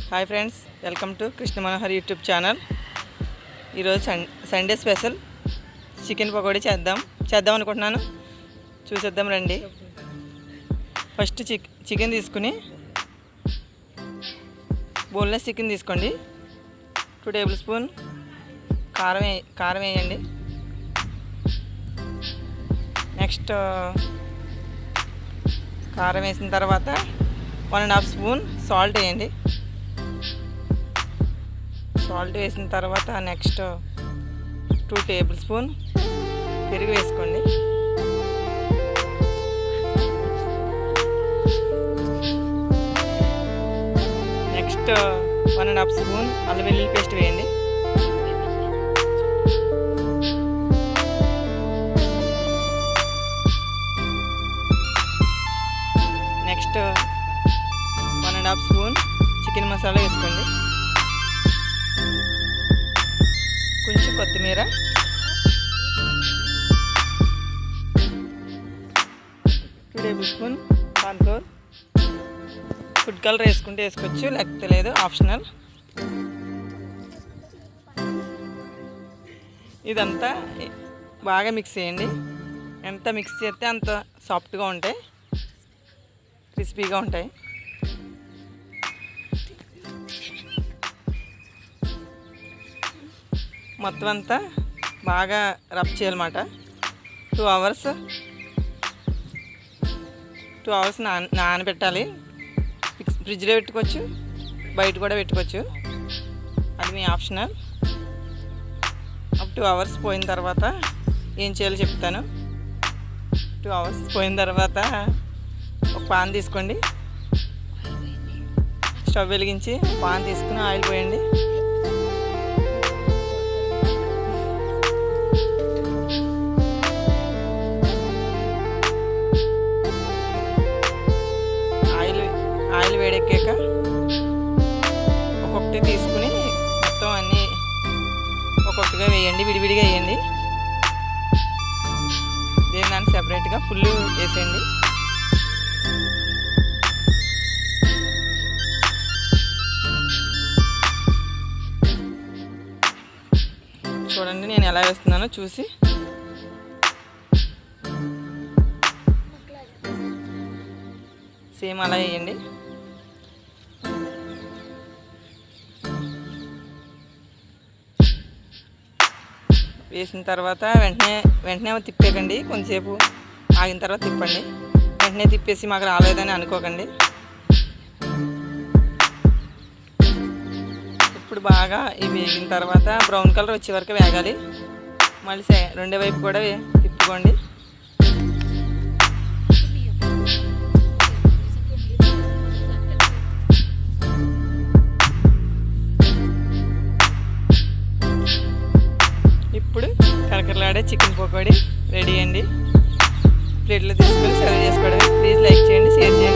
Hi friends, welcome to Krishna Manohari YouTube channel. ఈరోజు Sunday special chicken pakodi చేద్దాం అనుకుంటున్నాను. చూసేద్దాం రండి. ఫస్ట్ చికెన్ తీసుకుని బోన్లెస్ చికెన్ తీసుకోండి. 2 టేబుల్ స్పూన్ కారం వేయండి. నెక్స్ట్ కారం వేసిన తర్వాత 1.5 స్పూన్ సాల్ట్ వేయండి. సాల్ట్ వేసిన తర్వాత నెక్స్ట్ 2 టేబుల్ స్పూన్ పెరుగు వేసుకోండి. నెక్స్ట్ 1.5 స్పూన్ అల్లం వెల్లుల్లి పేస్ట్ వేయండి. నెక్స్ట్ 1.5 స్పూన్ చికెన్ మసాలా వేసుకోండి. కొంచెం కొత్తిమీర, two table spoon cornflour, food colour వేసుకుంటే వేసుకోవచ్చు, లేకపోతే లేదు, ఆప్షనల్. ఇదంతా బాగా మిక్స్ చేయండి. ఎంత మిక్స్ చేస్తే అంత సాఫ్ట్గా ఉంటాయి, క్రిస్పీగా ఉంటాయి. మొత్తం అంతా బాగా రబ్ చేయాలన్నమాట. 2 అవర్స్ నానబెట్టాలి. ఫ్రిడ్జ్లో పెట్టుకోవచ్చు, బయట కూడా పెట్టుకోవచ్చు, అది మీ ఆప్షనల్. 2 అవర్స్ పోయిన తర్వాత ఏం చేయాలో చెప్తాను. 2 అవర్స్ పోయిన తర్వాత ఒక పాన్ తీసుకోండి. స్టవ్ వెలిగించి పాన్ తీసుకుని ఆయిల్ పోయండి. ఆయిల్ వేడెక్కాక ఒక్కొక్కటి తీసుకుని మొత్తం అన్నీ ఒక్కొక్కటిగా వేయండి, విడివిడిగా వేయండి. దాన్ని సెపరేట్గా ఫుల్ వేసేయండి. చూడండి నేను ఎలా వేస్తున్నానో చూసి. సేమ్ అలా వేయండి. వేసిన తర్వాత వెంటనే తిప్పేకండి. కొంతసేపు ఆగిన తర్వాత తిప్పండి. వెంటనే తిప్పేసి మాకు రాలేదని అనుకోకండి. ఇప్పుడు బాగా ఇవి వేగిన తర్వాత బ్రౌన్ కలర్ వచ్చే వరకు వేగాలి. మళ్ళీ రెండో వైపు కూడా తిప్పుకోండి. ఇప్పుడు కరకరలాడే చికెన్ పకోడీ రెడీ అండి. ప్లేట్లో తీసుకొని సర్వ్ చేసుకోవడమే. ప్లీజ్ లైక్ చేయండి, షేర్ చేయండి.